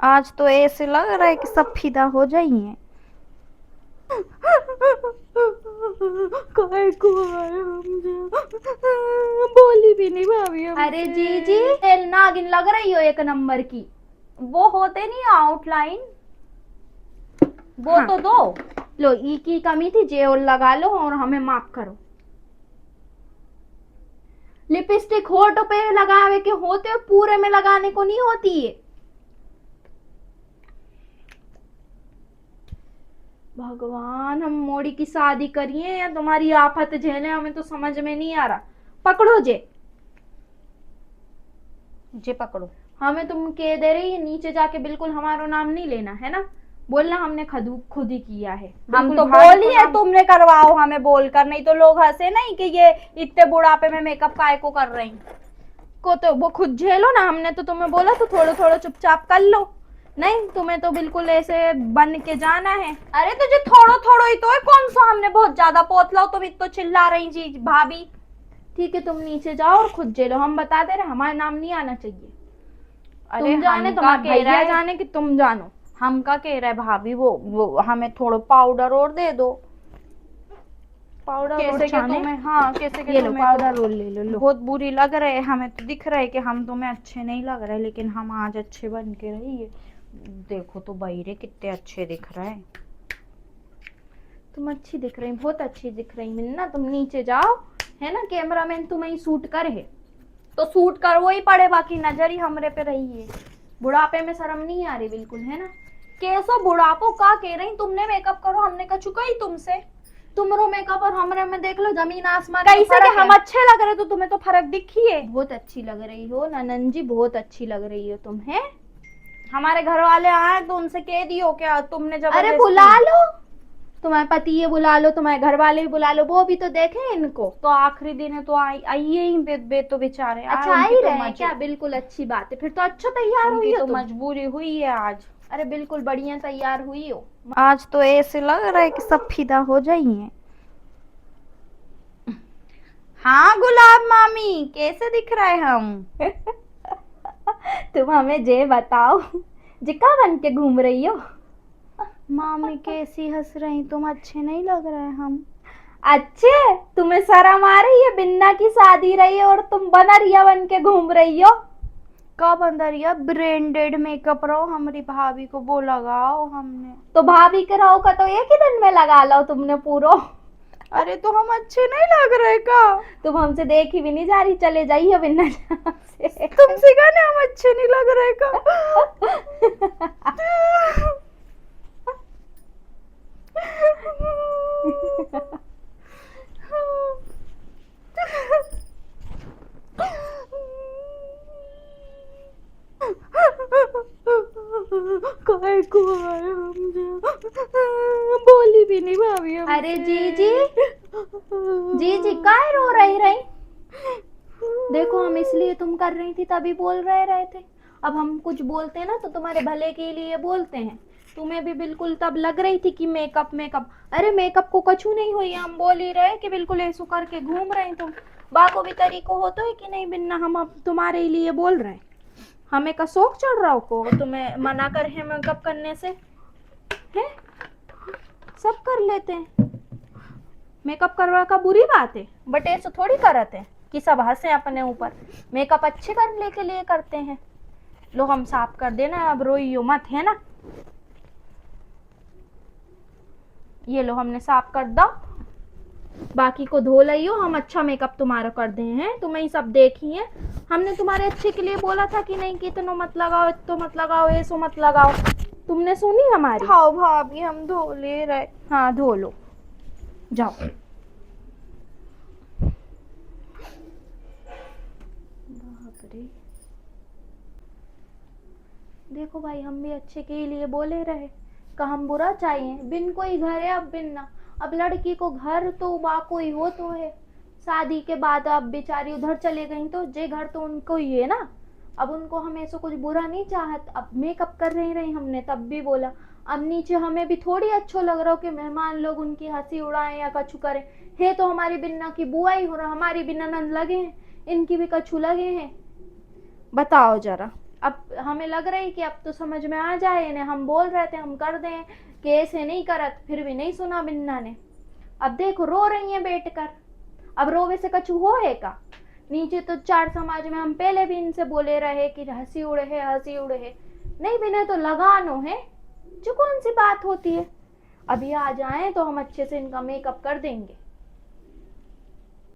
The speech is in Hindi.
आज तो ऐसे लग रहा है कि सब फिदा हो जाएंगे। काय को आए हम बोली भी नहीं भाभी हमसे। अरे जी जी, नागिन लग रही हो एक नंबर की। वो होते नहीं आउटलाइन, वो हाँ। तो दो। लो, ई की कमी थी, जे और लगा लो और हमें माफ करो। लिपस्टिक होठ पे लगावे के होते, पूरे में लगाने को नहीं होती है। भगवान, हम मोड़ी की शादी करिए या तुम्हारी आफत झेले, हमें तो समझ में नहीं आ रहा। पकड़ो जे। जे पकड़ो। हमें तुम कह दे रही है नीचे जाके बिल्कुल हमारा नाम नहीं लेना है ना। बोलना हमने खुद ही किया है। हम बिल्कुल तो भाभी बोल को ही है नाम। तुमने करवाओ हमें बोलकर, नहीं तो लोग हंसे नहीं कि ये इतने बुढ़ापे में मेकअप काय को कर रही। को तो वो खुद झेलो ना, हमने तो तुम्हें बोला तो थोड़ा थोड़ा चुपचाप कर लो। नहीं, तुम्हें तो बिल्कुल ऐसे बन के जाना है। अरे तुझे थोड़ो थोड़ो ही तो है, कौन सा हमने बहुत ज्यादा पोतला हो तुम इतना चिल्ला रही जी भाभी। ठीक है, तुम नीचे जाओ और खुद झेलो, हम बता दे रहे हमारा नाम नहीं आना चाहिए। अरे तुम जाने, हम का तुम्हारे कह रहा भैया है, जाने कि तुम जानो। हम का कह रहा है भाभी, वो हमें थोड़ा पाउडर और दे दो। पाउडर और कैसे के छाने। तुम्हें, हाँ कैसे के ये लो तुम्हें तो पाउडर रोल, ले लो लो। बहुत बुरी लग रहे हैं। हमें तो दिख रहा है कि हम तुम्हें अच्छे नहीं लग रहे, लेकिन हम आज अच्छे बन के रहिए। देखो तो बहिरे कितने अच्छे दिख रहे हैं। तुम अच्छी दिख रही, बहुत अच्छी दिख रही मिन्ना। तुम नीचे जाओ, है ना, कैमरामैन तुम्हें सूट करे है। तो सूट करवो ही पड़े, बाकी नजर ही हमरे पे रही है। बुढ़ापे में शर्म नहीं आ रही बिल्कुल, है ना। कैसो बुढ़ापो का कह रही, तुमने मेकअप करो, हमने कह चुका ही तुमसे। तुमरो मेकअप और हमरे में देख लो, जमीन आसमान का कैसे फर्क कि हम है। अच्छे लग रहे तो तुम्हें तो फर्क दिखी है। बहुत अच्छी लग रही हो ननन जी, बहुत अच्छी लग रही हो तुम, है। हमारे घर वाले आए तो उनसे कह दियो क्या तुमने अरे बुला जबरदस्ती। लो, तुम्हारे पति ये बुला लो, तुम्हारे घर वाले भी बुला लो, वो भी तो देखे इनको। तो आखिरी दिन है तो आइए ही, बे तो बेचारे आए, अच्छा, आ उनकी ही तो रहे हैं क्या? बिल्कुल अच्छी बात है, फिर तो अच्छा तैयार हुई उनकी हो तो तुम। मजबूरी हुई है आज। अरे बिल्कुल बढ़िया तैयार हुई हो। आज तो ऐसे लग रहा है कि सब फिदा हो जाएंगे। हाँ गुलाब मामी, कैसे दिख रहा है हम। तुम हमें जे बताओ, जिका बन के घूम रही हो। मामी कैसी हंस रही, तुम अच्छे नहीं लग रहे हम। अच्छे? तुम्हें शर्म आ रही है? बिन्ना की शादी रही है और तुम बनरिया बन के घूम रही हो। कब अंदर या ब्रांडेड मेकअप रहो, हमारी भाभी को वो लगाओ हमने। तो भाभी के रहो का तो एक ही दिन में लगा लो तुमने पूरो। अरे तो हम अच्छे नहीं लग रहे का। तुम हमसे देखी भी नहीं जा रही, चले जाइए बिन्ना से। तुमसे कहने हम अच्छे नहीं लग रहे का। काय को आए हम बोली भी नहीं भाभी हमसे। अरे जी जी, जी जी काहे रो रही? देखो, हम इसलिए तुम कर रही थी तभी बोल रहे थे। अब हम कुछ बोलते हैं ना तो तुम्हारे भले के लिए बोलते हैं। तुम्हें भी बिल्कुल तब लग रही थी कि मेकअप मेकअप, अरे मेकअप को कछु नहीं हुई, हम बोल ही रहे कि बिल्कुल ऐसो करके घूम रहे तुम। बाको भी तरीको होता है कि नहीं बिन्ना, हम अब तुम्हारे लिए बोल रहे हैं। हमें का शौक चढ़ रहा हो को तुम्हें मना कर है मेकअप करने से, है? सब कर लेते हैं, मेकअप करवा का बुरी बात है, बट ऐसे थोड़ी करते हैं कि सब हंसे अपने ऊपर। मेकअप अच्छे करने के लिए करते हैं। लो हम साफ कर देना, अब रोइयो मत, है ना। ये लो हमने साफ कर दो, बाकी को धो लियो। हम अच्छा मेकअप तुम्हारा कर दे हैं, तुम्हें ही सब देखी है। हमने तुम्हारे अच्छे के लिए बोला था कि नहीं कि इतना मत लगाओ, इतो मत लगाओ, ऐसो मत लगाओ। तुमने सुनी हमारी? हाँ भाभी हम धो ले रहे। हाँ धो लो, जाओ। देखो भाई, हम भी अच्छे के लिए बोले रहे, का हम बुरा चाहिए? बिन कोई घर है अब बिन ना। अब लड़की को घर तो बा कोई हो तो है, शादी के बाद अब बेचारी उधर चले गई तो जे घर तो उनको ही है ना। अब उनको हम ऐसा कुछ बुरा नहीं चाहत। अब मेकअप कर रही हमने तब भी बोला। अब नीचे हमें भी थोड़ी अच्छो लग रहा हो कि मेहमान लोग उनकी हंसी उड़ाएं या कछु करें। है तो हमारी बिन्ना की बुआ ही हो रहा, हमारी भी ननद लगे हैं, इनकी भी कछु लगे हैं। बताओ जरा। अब हमें लग रही कि अब तो समझ में आ जाए इन्हें, हम बोल रहे थे हम कर दें कि ऐसे नहीं करत, फिर भी नहीं सुना बिन्ना ने। अब देखो रो रही है बैठ कर, अब रोवे से कछु होए का। नीचे तो चार समाज में हम पहले भी इनसे बोले रहे कि हंसी उड़े है हंसी उड़े है, नहीं बिना तो लगानो है, जो कौन सी बात होती है। अभी आ जाए तो हम अच्छे से इनका मेकअप कर देंगे।